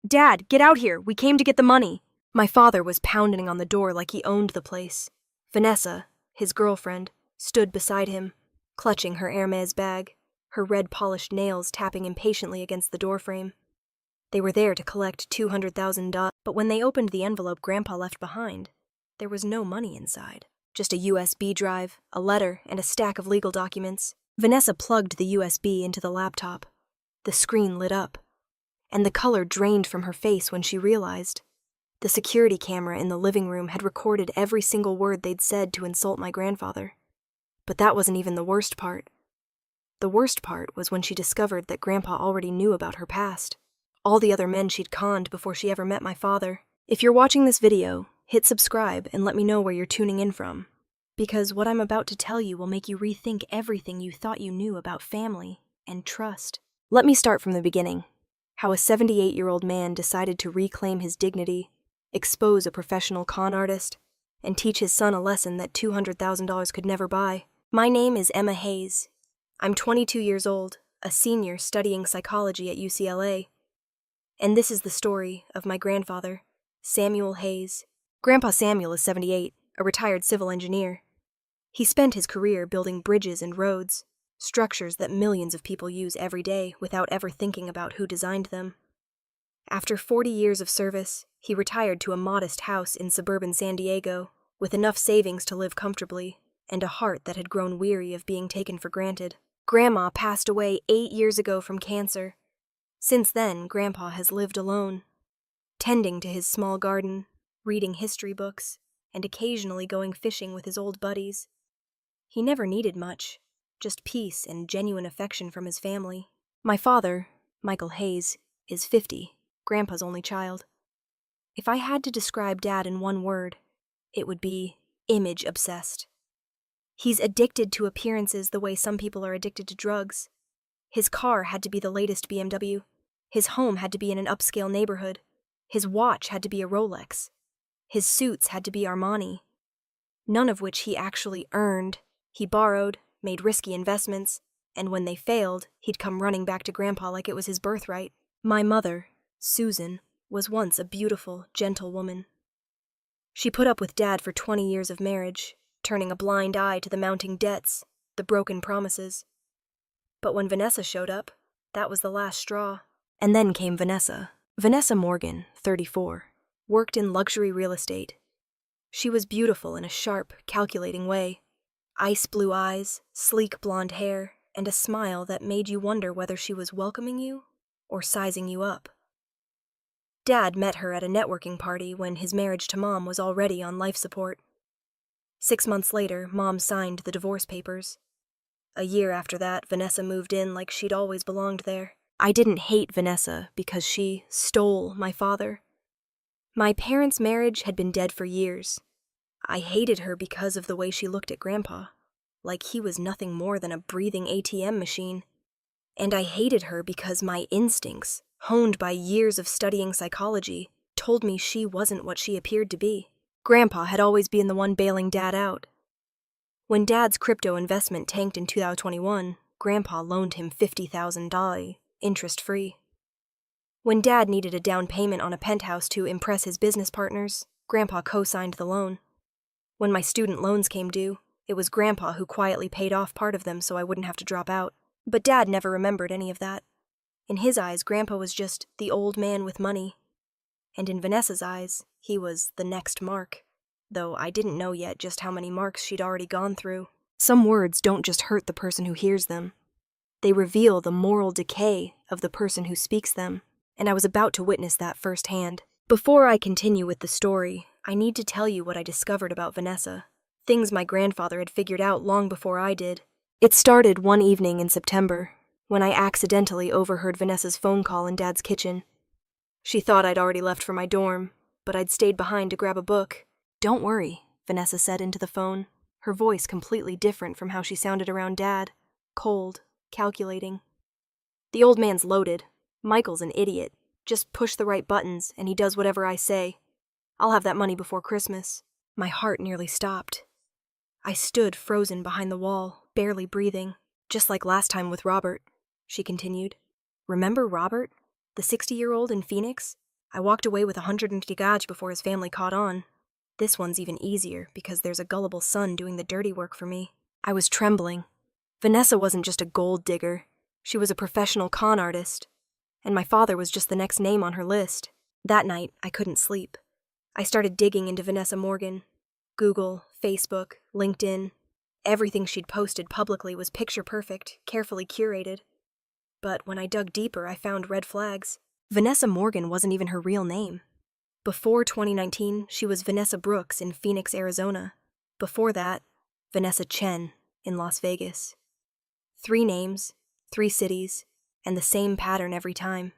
Dad, get out here! We came to get the money! My father was pounding on the door like he owned the place. Vanessa, his girlfriend, stood beside him, clutching her Hermes bag, her red polished nails tapping impatiently against the doorframe. They were there to collect $200,000, but when they opened the envelope Grandpa left behind, there was no money inside. Just a USB drive, a letter, and a stack of legal documents. Vanessa plugged the USB into the laptop. The screen lit up, and the color drained from her face when she realized the security camera in the living room had recorded every single word they'd said to insult my grandfather. But that wasn't even the worst part. The worst part was when she discovered that Grandpa already knew about her past. All the other men she'd conned before she ever met my father. If you're watching this video, hit subscribe and let me know where you're tuning in from. Because what I'm about to tell you will make you rethink everything you thought you knew about family and trust. Let me start from the beginning. How a 78-year-old man decided to reclaim his dignity, expose a professional con artist, and teach his son a lesson that $200,000 could never buy. My name is Emma Hayes. I'm 22 years old, a senior studying psychology at UCLA. And this is the story of my grandfather, Samuel Hayes. Grandpa Samuel is 78, a retired civil engineer. He spent his career building bridges and roads, structures that millions of people use every day without ever thinking about who designed them. After 40 years of service, he retired to a modest house in suburban San Diego, with enough savings to live comfortably, and a heart that had grown weary of being taken for granted. Grandma passed away 8 years ago from cancer. Since then, Grandpa has lived alone, tending to his small garden, reading history books, and occasionally going fishing with his old buddies. He never needed much, just peace and genuine affection from his family. My father, Michael Hayes, is 50, Grandpa's only child. If I had to describe Dad in one word, it would be image-obsessed. He's addicted to appearances the way some people are addicted to drugs. His car had to be the latest BMW. His home had to be in an upscale neighborhood. His watch had to be a Rolex. His suits had to be Armani. None of which he actually earned. He borrowed, made risky investments, and when they failed, he'd come running back to Grandpa like it was his birthright. My mother, Susan, was once a beautiful, gentle woman. She put up with Dad for 20 years of marriage, turning a blind eye to the mounting debts, the broken promises. But when Vanessa showed up, that was the last straw. And then came Vanessa. Vanessa Morgan, 34, worked in luxury real estate. She was beautiful in a sharp, calculating way. Ice blue eyes, sleek blonde hair, and a smile that made you wonder whether she was welcoming you or sizing you up. Dad met her at a networking party when his marriage to Mom was already on life support. 6 months later, Mom signed the divorce papers. A year after that, Vanessa moved in like she'd always belonged there. I didn't hate Vanessa because she stole my father. My parents' marriage had been dead for years. I hated her because of the way she looked at Grandpa, like he was nothing more than a breathing ATM machine. And I hated her because my instincts, honed by years of studying psychology, told me she wasn't what she appeared to be. Grandpa had always been the one bailing Dad out. When Dad's crypto investment tanked in 2021, Grandpa loaned him $50,000, interest-free. When Dad needed a down payment on a penthouse to impress his business partners, Grandpa co-signed the loan. When my student loans came due, it was Grandpa who quietly paid off part of them so I wouldn't have to drop out. But Dad never remembered any of that. In his eyes, Grandpa was just the old man with money. And in Vanessa's eyes, he was the next Mark. Though I didn't know yet just how many Marks she'd already gone through. Some words don't just hurt the person who hears them. They reveal the moral decay of the person who speaks them, and I was about to witness that firsthand. Before I continue with the story, I need to tell you what I discovered about Vanessa. Things my grandfather had figured out long before I did. It started one evening in September, when I accidentally overheard Vanessa's phone call in Dad's kitchen. She thought I'd already left for my dorm, but I'd stayed behind to grab a book. "Don't worry," Vanessa said into the phone, her voice completely different from how she sounded around Dad, cold, calculating. "The old man's loaded. Michael's an idiot. Just push the right buttons, and he does whatever I say. I'll have that money before Christmas." My heart nearly stopped. I stood frozen behind the wall, barely breathing. "Just like last time with Robert," she continued. "Remember Robert? The 60-year-old in Phoenix? I walked away with 150 gaj before his family caught on. This one's even easier because there's a gullible son doing the dirty work for me. I was trembling. Vanessa wasn't just a gold digger. She was a professional con artist. And my father was just the next name on her list. That night, I couldn't sleep. I started digging into Vanessa Morgan. Google, Facebook, LinkedIn. Everything she'd posted publicly was picture perfect, carefully curated. But when I dug deeper, I found red flags. Vanessa Morgan wasn't even her real name. Before 2019, she was Vanessa Brooks in Phoenix, Arizona. Before that, Vanessa Chen in Las Vegas. 3 names, 3 cities, and the same pattern every time.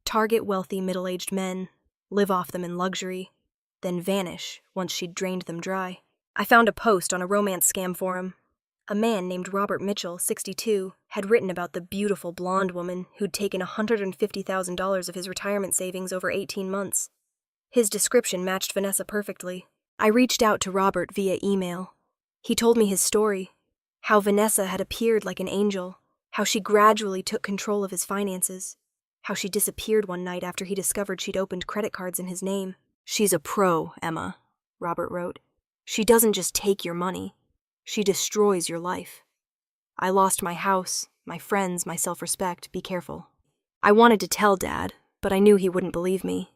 Target wealthy middle-aged men, live off them in luxury, then vanish once she'd drained them dry. I found a post on a romance scam forum. A man named Robert Mitchell, 62, had written about the beautiful blonde woman who'd taken $150,000 of his retirement savings over 18 months. His description matched Vanessa perfectly. I reached out to Robert via email. He told me his story, how Vanessa had appeared like an angel, how she gradually took control of his finances, how she disappeared one night after he discovered she'd opened credit cards in his name. "She's a pro, Emma," Robert wrote. "She doesn't just take your money. She destroys your life. I lost my house, my friends, my self-respect. Be careful." I wanted to tell Dad, but I knew he wouldn't believe me.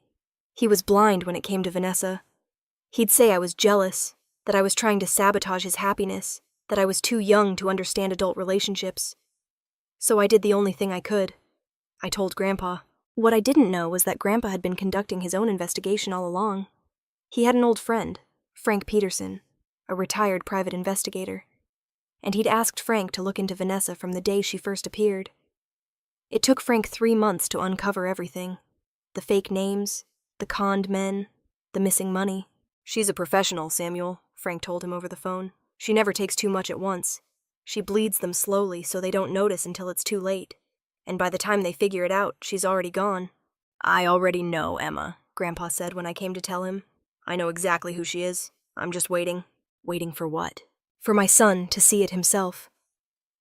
He was blind when it came to Vanessa. He'd say I was jealous, that I was trying to sabotage his happiness, that I was too young to understand adult relationships. So I did the only thing I could. I told Grandpa. What I didn't know was that Grandpa had been conducting his own investigation all along. He had an old friend, Frank Peterson, a retired private investigator, and he'd asked Frank to look into Vanessa from the day she first appeared. It took Frank 3 months to uncover everything. The fake names, the conned men, the missing money. "She's a professional, Samuel," Frank told him over the phone. "She never takes too much at once. She bleeds them slowly so they don't notice until it's too late. And by the time they figure it out, she's already gone." "I already know, Emma," Grandpa said when I came to tell him. "I know exactly who she is. I'm just waiting." "Waiting for what?" "For my son to see it himself.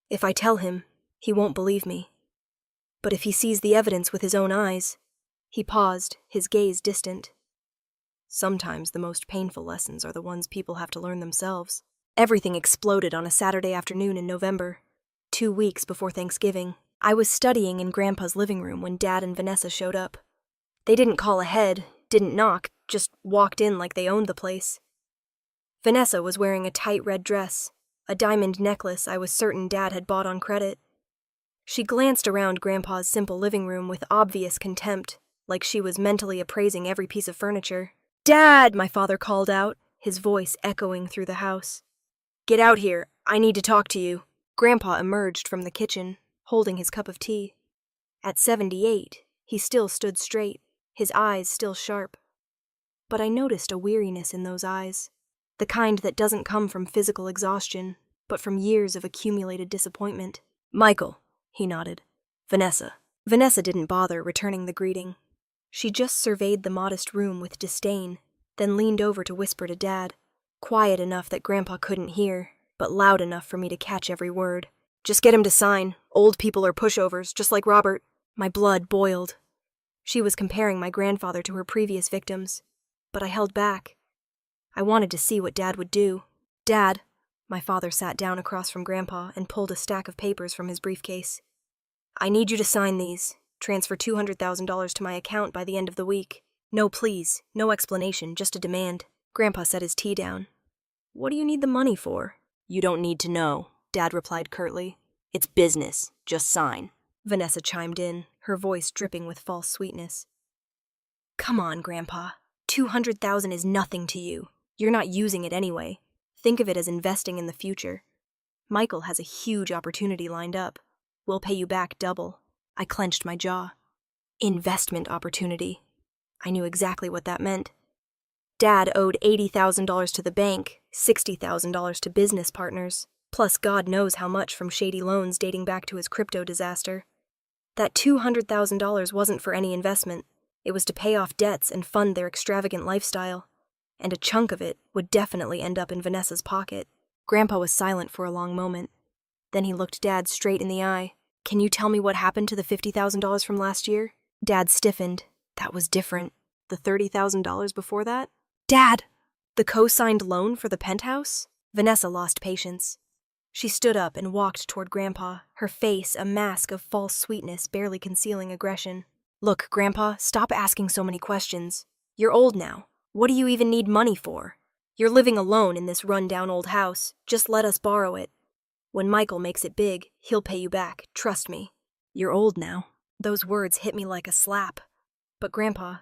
If I tell him, he won't believe me. But if he sees the evidence with his own eyes..." He paused, his gaze distant. "Sometimes the most painful lessons are the ones people have to learn themselves." Everything exploded on a Saturday afternoon in November, 2 weeks before Thanksgiving. I was studying in Grandpa's living room when Dad and Vanessa showed up. They didn't call ahead, didn't knock, just walked in like they owned the place. Vanessa was wearing a tight red dress, a diamond necklace I was certain Dad had bought on credit. She glanced around Grandpa's simple living room with obvious contempt, like she was mentally appraising every piece of furniture. "Dad!" my father called out, his voice echoing through the house. "Get out here. I need to talk to you." Grandpa emerged from the kitchen, holding his cup of tea. At 78, he still stood straight, his eyes still sharp. But I noticed a weariness in those eyes, the kind that doesn't come from physical exhaustion, but from years of accumulated disappointment. "Michael," he nodded. "Vanessa." Vanessa didn't bother returning the greeting. She just surveyed the modest room with disdain, then leaned over to whisper to Dad, quiet enough that Grandpa couldn't hear, but loud enough for me to catch every word. "Just get him to sign. Old people are pushovers, just like Robert." My blood boiled. She was comparing my grandfather to her previous victims, but I held back. I wanted to see what Dad would do. "Dad," my father sat down across from Grandpa and pulled a stack of papers from his briefcase. "I need you to sign these. Transfer $200,000 to my account by the end of the week. No please, no explanation, just a demand." Grandpa set his tea down. "What do you need the money for?" "You don't need to know," Dad replied curtly. "It's business. Just sign." Vanessa chimed in, her voice dripping with false sweetness. "Come on, Grandpa. $200,000 is nothing to you. You're not using it anyway. Think of it as investing in the future. Michael has a huge opportunity lined up. We'll pay you back double." I clenched my jaw. Investment opportunity. I knew exactly what that meant. Dad owed $80,000 to the bank, $60,000 to business partners, plus God knows how much from shady loans dating back to his crypto disaster. That $200,000 wasn't for any investment. It was to pay off debts and fund their extravagant lifestyle, and a chunk of it would definitely end up in Vanessa's pocket. Grandpa was silent for a long moment. Then he looked Dad straight in the eye. "Can you tell me what happened to the $50,000 from last year?" Dad stiffened, That was different. The $30,000 before that? Dad! The co-signed loan for the penthouse? Vanessa lost patience. She stood up and walked toward Grandpa, her face a mask of false sweetness barely concealing aggression. Look, Grandpa, stop asking so many questions. You're old now. What do you even need money for? You're living alone in this run-down old house. Just let us borrow it. When Michael makes it big, he'll pay you back, trust me. You're old now. Those words hit me like a slap. But Grandpa,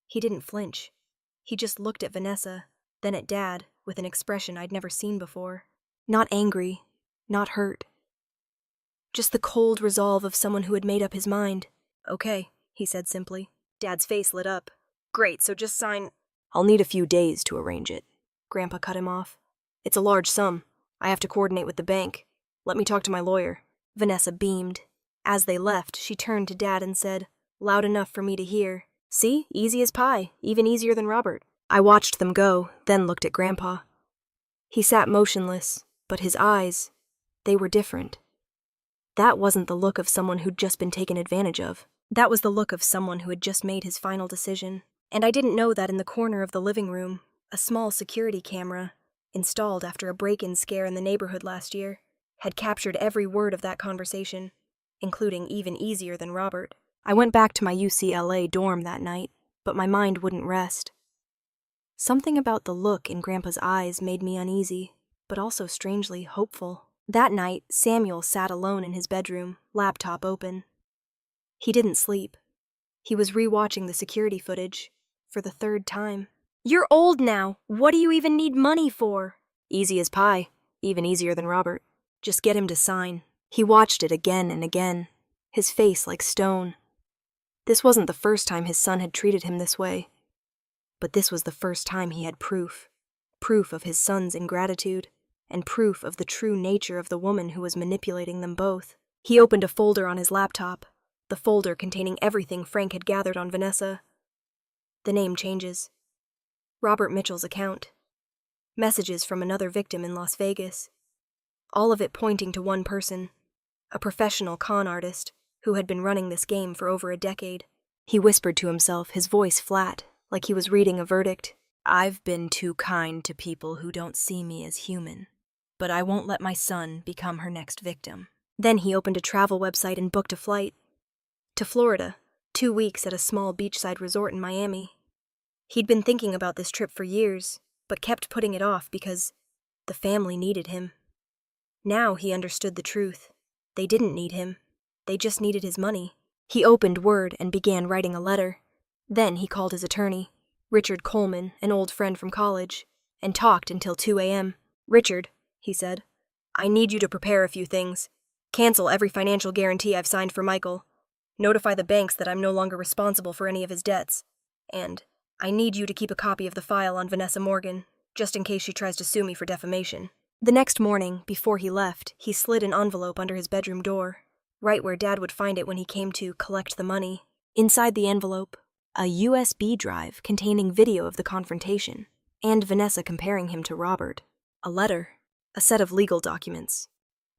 he didn't flinch. He just looked at Vanessa, then at Dad, with an expression I'd never seen before. Not angry, not hurt. Just the cold resolve of someone who had made up his mind. Okay, he said simply. Dad's face lit up. Great, so just sign. I'll need a few days to arrange it. Grandpa cut him off. It's a large sum. I have to coordinate with the bank. Let me talk to my lawyer. Vanessa beamed. As they left, she turned to Dad and said, loud enough for me to hear, see, easy as pie, even easier than Robert. I watched them go, then looked at Grandpa. He sat motionless, but his eyes, they were different. That wasn't the look of someone who'd just been taken advantage of. That was the look of someone who had just made his final decision. And I didn't know that in the corner of the living room, a small security camera, installed after a break-in scare in the neighborhood last year, had captured every word of that conversation, including even easier than Robert. I went back to my UCLA dorm that night, but my mind wouldn't rest. Something about the look in Grandpa's eyes made me uneasy, but also strangely hopeful. That night, Samuel sat alone in his bedroom, laptop open. He didn't sleep. He was re-watching the security footage for the third time. You're old now. What do you even need money for? Easy as pie. Even easier than Robert. Just get him to sign. He watched it again and again, his face like stone. This wasn't the first time his son had treated him this way. But this was the first time he had proof. Proof of his son's ingratitude, and proof of the true nature of the woman who was manipulating them both. He opened a folder on his laptop, the folder containing everything Frank had gathered on Vanessa. The name changes. Robert Mitchell's account. Messages from another victim in Las Vegas. All of it pointing to one person, a professional con artist who had been running this game for over a decade. He whispered to himself, his voice flat, like he was reading a verdict. I've been too kind to people who don't see me as human, but I won't let my son become her next victim. Then he opened a travel website and booked a flight. To Florida, 2 weeks at a small beachside resort in Miami. He'd been thinking about this trip for years, but kept putting it off because the family needed him. Now he understood the truth. They didn't need him. They just needed his money. He opened Word and began writing a letter. Then he called his attorney, Richard Coleman, an old friend from college, and talked until 2 a.m. Richard, he said, I need you to prepare a few things. Cancel every financial guarantee I've signed for Michael. Notify the banks that I'm no longer responsible for any of his debts. And I need you to keep a copy of the file on Vanessa Morgan, just in case she tries to sue me for defamation. The next morning, before he left, he slid an envelope under his bedroom door, right where Dad would find it when he came to collect the money. Inside the envelope, a USB drive containing video of the confrontation, and Vanessa comparing him to Robert. A letter, a set of legal documents,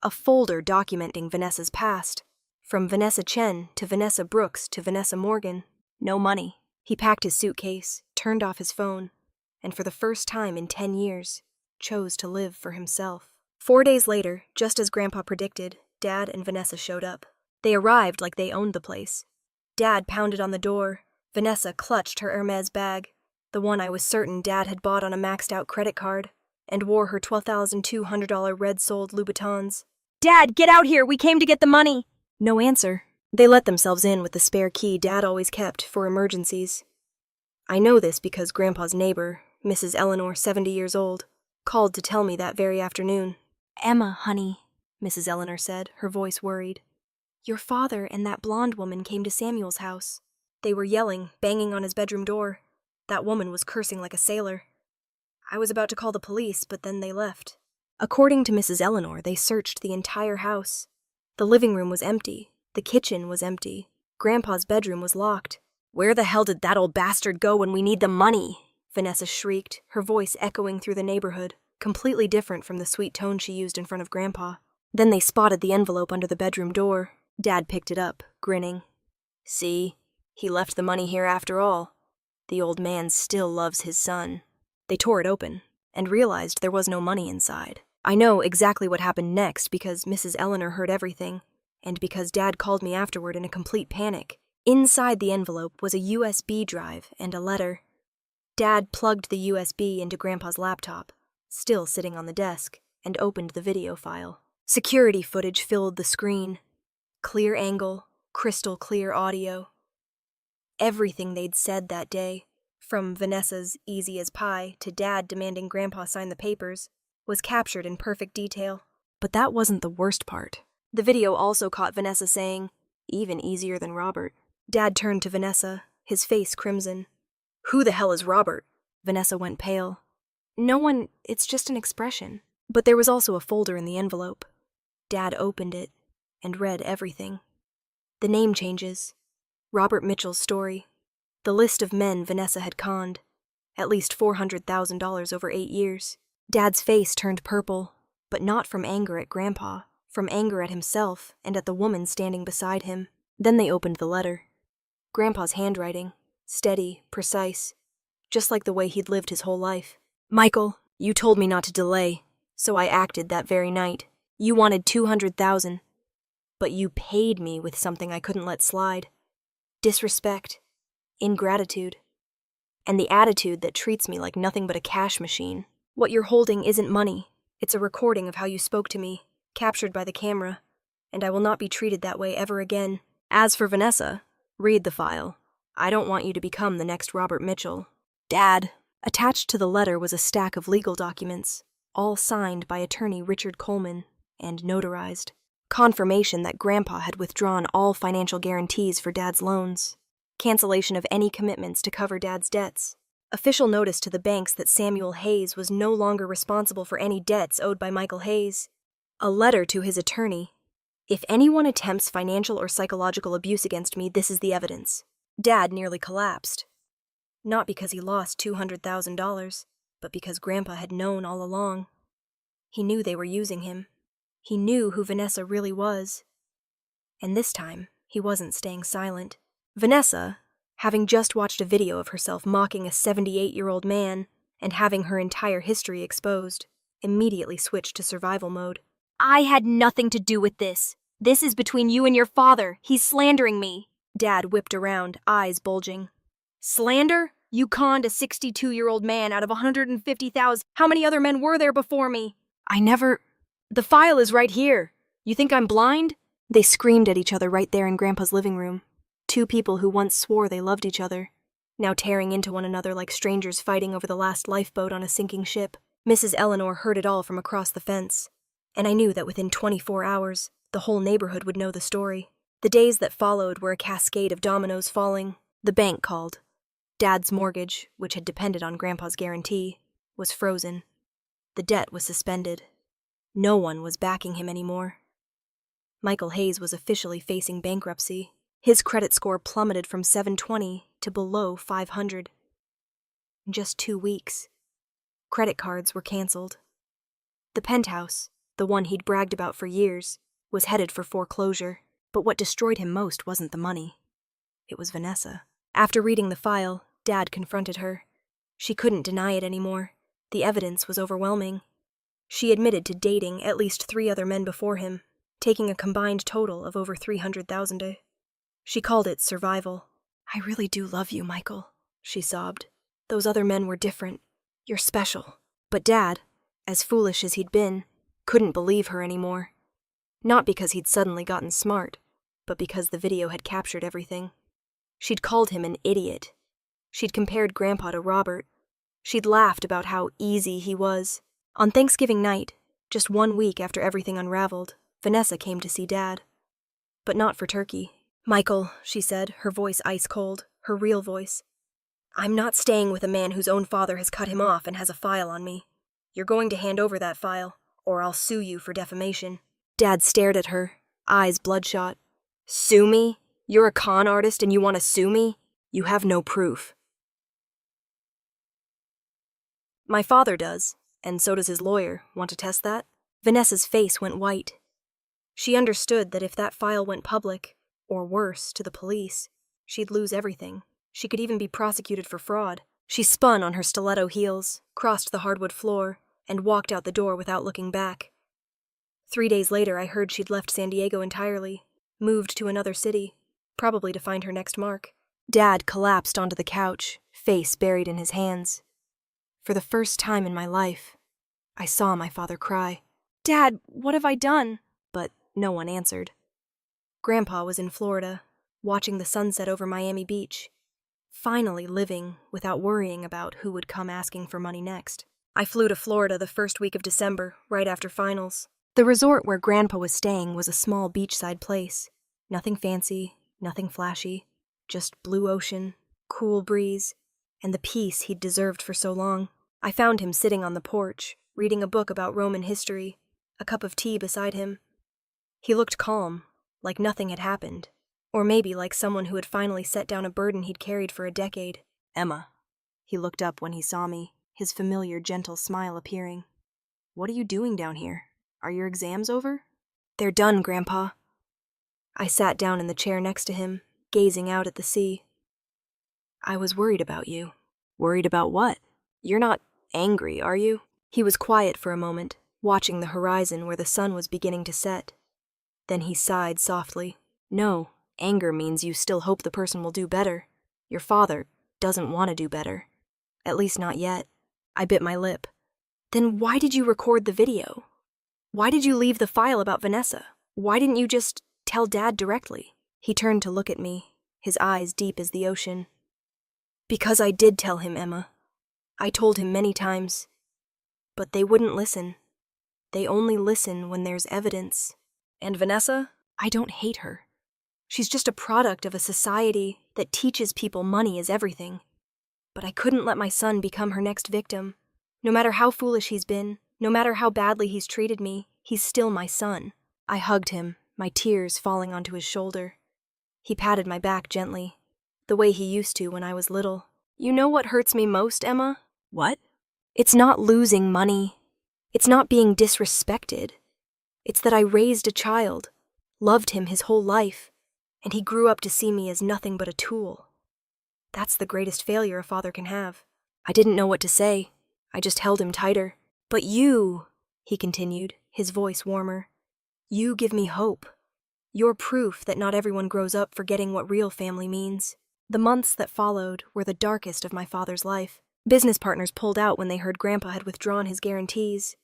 a folder documenting Vanessa's past, from Vanessa Chen to Vanessa Brooks to Vanessa Morgan. No money. He packed his suitcase, turned off his phone, and for the first time in 10 years, chose to live for himself. 4 days later, just as Grandpa predicted, Dad and Vanessa showed up. They arrived like they owned the place. Dad pounded on the door. Vanessa clutched her Hermes bag, the one I was certain Dad had bought on a maxed-out credit card, and wore her $12,200 red-soled Louboutins. Dad, get out here! We came to get the money! No answer. They let themselves in with the spare key Dad always kept for emergencies. I know this because Grandpa's neighbor, Mrs. Eleanor, 70 years old, called to tell me that very afternoon. Emma, honey, Mrs. Eleanor said, her voice worried. Your father and that blonde woman came to Samuel's house. They were yelling, banging on his bedroom door. That woman was cursing like a sailor. I was about to call the police, but then they left. According to Mrs. Eleanor, they searched the entire house. The living room was empty. The kitchen was empty. Grandpa's bedroom was locked. Where the hell did that old bastard go when we need the money? Vanessa shrieked, her voice echoing through the neighborhood, completely different from the sweet tone she used in front of Grandpa. Then they spotted the envelope under the bedroom door. Dad picked it up, grinning. See? He left the money here after all. The old man still loves his son. They tore it open and realized there was no money inside. I know exactly what happened next because Mrs. Eleanor heard everything, and because Dad called me afterward in a complete panic. Inside the envelope was a USB drive and a letter. Dad plugged the USB into Grandpa's laptop, still sitting on the desk, and opened the video file. Security footage filled the screen. Clear angle, crystal clear audio. Everything they'd said that day, from Vanessa's easy as pie to Dad demanding Grandpa sign the papers, was captured in perfect detail. But that wasn't the worst part. The video also caught Vanessa saying, "Even easier than Robert." Dad turned to Vanessa, his face crimson. "Who the hell is Robert?" Vanessa went pale. "No one, it's just an expression." But there was also a folder in the envelope. Dad opened it and read everything. The name changes, Robert Mitchell's story, the list of men Vanessa had conned, at least $400,000 over 8 years. Dad's face turned purple, but not from anger at Grandpa, from anger at himself and at the woman standing beside him. Then they opened the letter. Grandpa's handwriting, steady, precise, just like the way he'd lived his whole life. "Michael, you told me not to delay, so I acted that very night. You wanted $200,000, but you paid me with something I couldn't let slide. Disrespect, ingratitude, and the attitude that treats me like nothing but a cash machine. What you're holding isn't money. It's a recording of how you spoke to me, captured by the camera, and I will not be treated that way ever again. As for Vanessa, read the file. I don't want you to become the next Robert Mitchell." Dad. Attached to the letter was a stack of legal documents, all signed by attorney Richard Coleman and notarized. Confirmation that Grandpa had withdrawn all financial guarantees for Dad's loans. Cancellation of any commitments to cover Dad's debts. Official notice to the banks that Samuel Hayes was no longer responsible for any debts owed by Michael Hayes. A letter to his attorney. "If anyone attempts financial or psychological abuse against me, this is the evidence." Dad nearly collapsed. Not because he lost $200,000, but because Grandpa had known all along. He knew they were using him. He knew who Vanessa really was. And this time, he wasn't staying silent. Vanessa, having just watched a video of herself mocking a 78-year-old man and having her entire history exposed, immediately switched to survival mode. "I had nothing to do with this. This is between you and your father. He's slandering me." Dad whipped around, eyes bulging. "Slander? You conned a 62-year-old man out of $150,000. How many other men were there before me?" "I never... The file is right here. You think I'm blind?" They screamed at each other right there in Grandpa's living room. Two people who once swore they loved each other, now tearing into one another like strangers fighting over the last lifeboat on a sinking ship. Mrs. Eleanor heard it all from across the fence, and I knew that within 24 hours, the whole neighborhood would know the story. The days that followed were a cascade of dominoes falling. The bank called. Dad's mortgage, which had depended on Grandpa's guarantee, was frozen. The debt was suspended. No one was backing him anymore. Michael Hayes was officially facing bankruptcy. His credit score plummeted from 720 to below 500. In just 2 weeks, credit cards were canceled. The penthouse, the one he'd bragged about for years, was headed for foreclosure. But what destroyed him most wasn't the money. It was Vanessa. After reading the file, Dad confronted her. She couldn't deny it anymore. The evidence was overwhelming. She admitted to dating at least 3 other men before him, taking a combined total of over $300,000. She called it survival. "I really do love you, Michael," she sobbed. "Those other men were different. You're special." But Dad, as foolish as he'd been, couldn't believe her anymore. Not because he'd suddenly gotten smart, but because the video had captured everything. She'd called him an idiot. She'd compared Grandpa to Robert. She'd laughed about how easy he was. On Thanksgiving night, just 1 week after everything unraveled, Vanessa came to see Dad. But not for turkey. "Michael," she said, her voice ice cold, her real voice. "I'm not staying with a man whose own father has cut him off and has a file on me. You're going to hand over that file, or I'll sue you for defamation." Dad stared at her, eyes bloodshot. "Sue me? You're a con artist and you want to sue me? You have no proof." "My father does, and so does his lawyer. Want to test that?" Vanessa's face went white. She understood that if that file went public, or worse, to the police, She'd lose everything. She could even be prosecuted for fraud. She spun on her stiletto heels, crossed the hardwood floor, and walked out the door without looking back. 3 days later, I heard she'd left San Diego entirely, moved to another city, probably to find her next mark. Dad collapsed onto the couch, face buried in his hands. For the first time in my life, I saw my father cry. "Dad, what have I done?" But no one answered. Grandpa was in Florida, watching the sunset over Miami Beach, finally living without worrying about who would come asking for money next. I flew to Florida the first week of December, right after finals. The resort where Grandpa was staying was a small beachside place. Nothing fancy, nothing flashy, just blue ocean, cool breeze, and the peace he'd deserved for so long. I found him sitting on the porch, reading a book about Roman history, a cup of tea beside him. He looked calm, like nothing had happened, or maybe like someone who had finally set down a burden he'd carried for a decade. "Emma." He looked up when he saw me, his familiar gentle smile appearing. "What are you doing down here? Are your exams over?" "They're done, Grandpa." I sat down in the chair next to him, gazing out at the sea. "I was worried about you." "Worried about what? You're not angry, are you?" He was quiet for a moment, watching the horizon where the sun was beginning to set. Then he sighed softly. "No, anger means you still hope the person will do better. Your father doesn't want to do better. At least not yet." I bit my lip. "Then why did you record the video? Why did you leave the file about Vanessa? Why didn't you just tell Dad directly?" He turned to look at me, his eyes deep as the ocean. "Because I did tell him, Emma. I told him many times. But they wouldn't listen. They only listen when there's evidence. And Vanessa? I don't hate her. She's just a product of a society that teaches people money is everything. But I couldn't let my son become her next victim. No matter how foolish he's been, no matter how badly he's treated me, he's still my son." I hugged him, my tears falling onto his shoulder. He patted my back gently, the way he used to when I was little. "You know what hurts me most, Emma?" "What?" "It's not losing money. It's not being disrespected. It's that I raised a child, loved him his whole life, and he grew up to see me as nothing but a tool. That's the greatest failure a father can have." I didn't know what to say. I just held him tighter. "But you," he continued, his voice warmer, "you give me hope. You're proof that not everyone grows up forgetting what real family means." The months that followed were the darkest of my father's life. Business partners pulled out when they heard Grandpa had withdrawn his guarantees.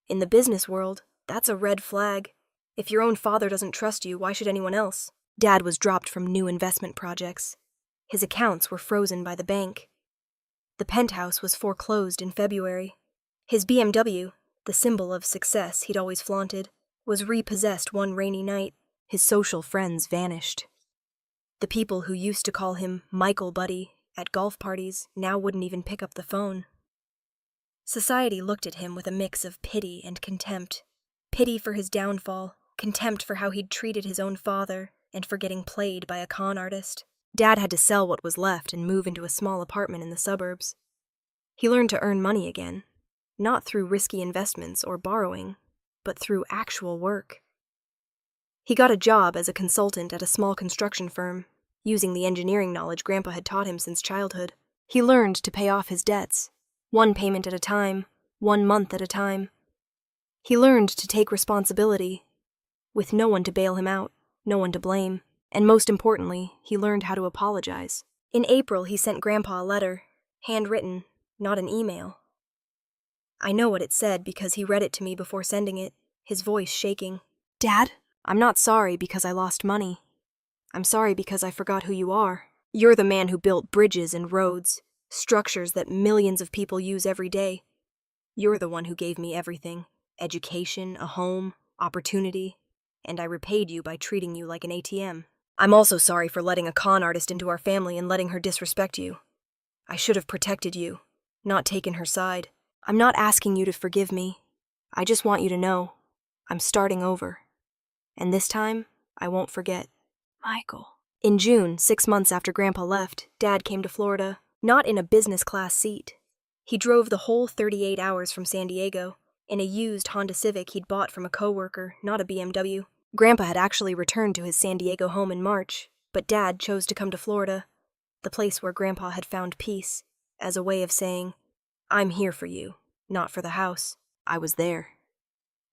In the business world, that's a red flag. If your own father doesn't trust you, why should anyone else? Dad was dropped from new investment projects. His accounts were frozen by the bank. The penthouse was foreclosed in February. His BMW, the symbol of success he'd always flaunted, was repossessed one rainy night. His social friends vanished. The people who used to call him Michael Buddy at golf parties now wouldn't even pick up the phone. Society looked at him with a mix of pity and contempt. Pity for his downfall, contempt for how he'd treated his own father, and for getting played by a con artist. Dad had to sell what was left and move into a small apartment in the suburbs. He learned to earn money again, not through risky investments or borrowing, but through actual work. He got a job as a consultant at a small construction firm, using the engineering knowledge Grandpa had taught him since childhood. He learned to pay off his debts, one payment at a time, 1 month at a time. He learned to take responsibility, with no one to bail him out, no one to blame, and most importantly, he learned how to apologize. In April, he sent Grandpa a letter, handwritten, not an email. I know what it said because he read it to me before sending it, his voice shaking. "Dad, I'm not sorry because I lost money. I'm sorry because I forgot who you are. You're the man who built bridges and roads, structures that millions of people use every day. You're the one who gave me everything, education, a home, opportunity, and I repaid you by treating you like an ATM. I'm also sorry for letting a con artist into our family and letting her disrespect you. I should have protected you, not taken her side. I'm not asking you to forgive me. I just want you to know I'm starting over. And this time, I won't forget. Michael." In June, 6 months after Grandpa left, Dad came to Florida, not in a business class seat. He drove the whole 38 hours from San Diego, in a used Honda Civic he'd bought from a coworker, not a BMW. Grandpa had actually returned to his San Diego home in March, But Dad chose to come to Florida, the place where Grandpa had found peace, as a way of saying, I'm here for you, not for the house. I was there.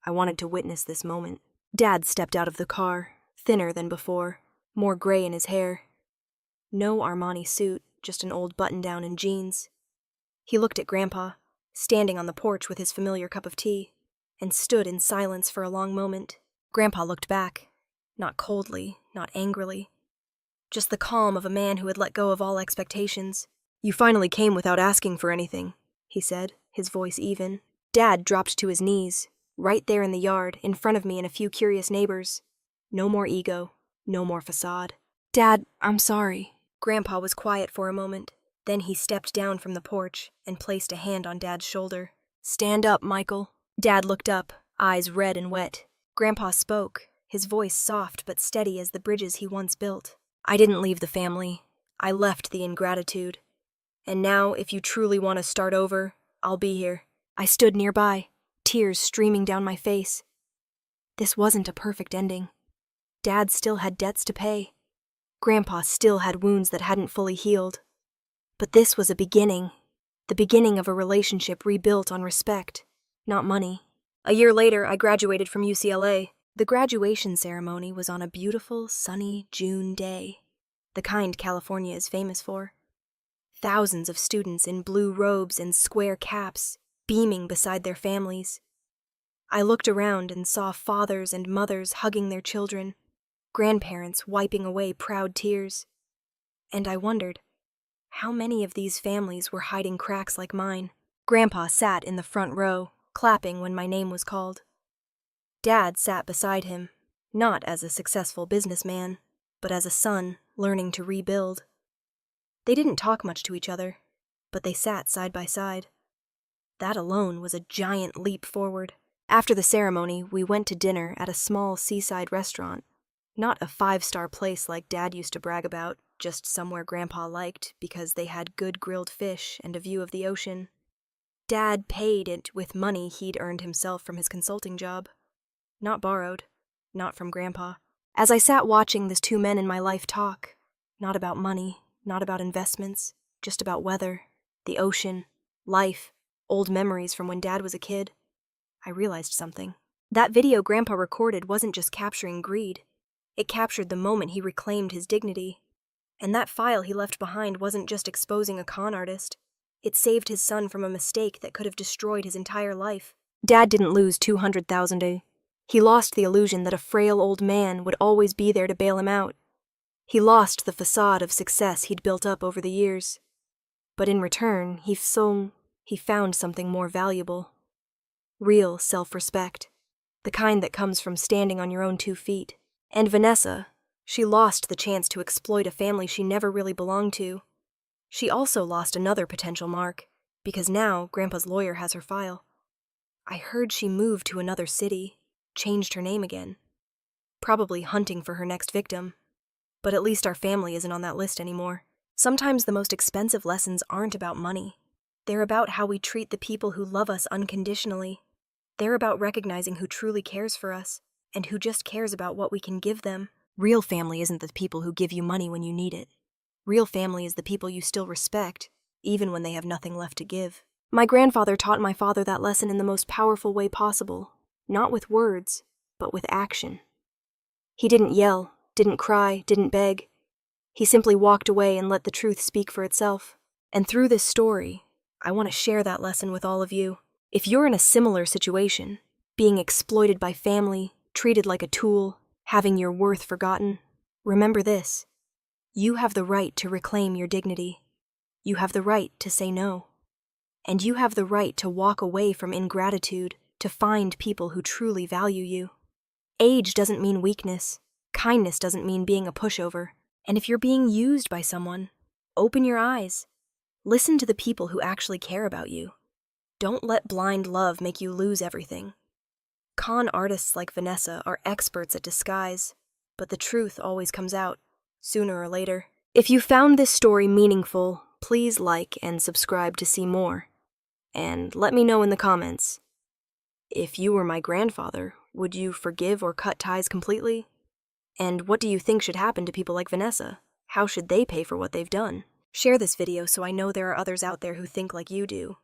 I wanted to witness this moment. Dad stepped out of the car, thinner than before, more gray in his hair. No Armani suit, just an old button-down and jeans. He looked at Grandpa, standing on the porch with his familiar cup of tea, and stood in silence for a long moment. Grandpa looked back, not coldly, not angrily, just the calm of a man who had let go of all expectations. You finally came without asking for anything, he said, his voice even. Dad dropped to his knees, right there in the yard, in front of me and a few curious neighbors. No more ego, no more facade. Dad, I'm sorry. Grandpa was quiet for a moment. Then he stepped down from the porch and placed a hand on Dad's shoulder. Stand up, Michael. Dad looked up, eyes red and wet. Grandpa spoke, his voice soft but steady as the bridges he once built. I didn't leave the family. I left the ingratitude. And now, if you truly want to start over, I'll be here. I stood nearby, tears streaming down my face. This wasn't a perfect ending. Dad still had debts to pay. Grandpa still had wounds that hadn't fully healed. But this was a beginning, the beginning of a relationship rebuilt on respect, not money. A year later, I graduated from UCLA. The graduation ceremony was on a beautiful, sunny June day, the kind California is famous for. Thousands of students in blue robes and square caps, beaming beside their families. I looked around and saw fathers and mothers hugging their children, grandparents wiping away proud tears. And I wondered, how many of these families were hiding cracks like mine? Grandpa sat in the front row, clapping when my name was called. Dad sat beside him, not as a successful businessman, but as a son learning to rebuild. They didn't talk much to each other, but they sat side by side. That alone was a giant leap forward. After the ceremony, we went to dinner at a small seaside restaurant. Not a 5-star place like Dad used to brag about, just somewhere Grandpa liked because they had good grilled fish and a view of the ocean. Dad paid it with money he'd earned himself from his consulting job. Not borrowed, not from Grandpa. As I sat watching these two men in my life talk, not about money, not about investments, just about weather, the ocean, life, old memories from when Dad was a kid, I realized something. That video Grandpa recorded wasn't just capturing greed. It captured the moment he reclaimed his dignity. And that file he left behind wasn't just exposing a con artist. It saved his son from a mistake that could have destroyed his entire life. Dad didn't lose $200,000. He lost the illusion that a frail old man would always be there to bail him out. He lost the facade of success he'd built up over the years. But in return, he found something more valuable. Real self-respect. The kind that comes from standing on your own 2 feet. And Vanessa, she lost the chance to exploit a family she never really belonged to. She also lost another potential mark, because now Grandpa's lawyer has her file. I heard she moved to another city, changed her name again. Probably hunting for her next victim. But at least our family isn't on that list anymore. Sometimes the most expensive lessons aren't about money. They're about how we treat the people who love us unconditionally. They're about recognizing who truly cares for us, and who just cares about what we can give them. Real family isn't the people who give you money when you need it. Real family is the people you still respect, even when they have nothing left to give. My grandfather taught my father that lesson in the most powerful way possible, not with words, but with action. He didn't yell, didn't cry, didn't beg. He simply walked away and let the truth speak for itself. And through this story, I want to share that lesson with all of you. If you're in a similar situation, being exploited by family, treated like a tool, having your worth forgotten, remember this. You have the right to reclaim your dignity. You have the right to say no. And you have the right to walk away from ingratitude to find people who truly value you. Age doesn't mean weakness. Kindness doesn't mean being a pushover. And if you're being used by someone, open your eyes. Listen to the people who actually care about you. Don't let blind love make you lose everything. Con artists like Vanessa are experts at disguise, but the truth always comes out, sooner or later. If you found this story meaningful, please like and subscribe to see more. And let me know in the comments. If you were my grandfather, would you forgive or cut ties completely? And what do you think should happen to people like Vanessa? How should they pay for what they've done? Share this video so I know there are others out there who think like you do.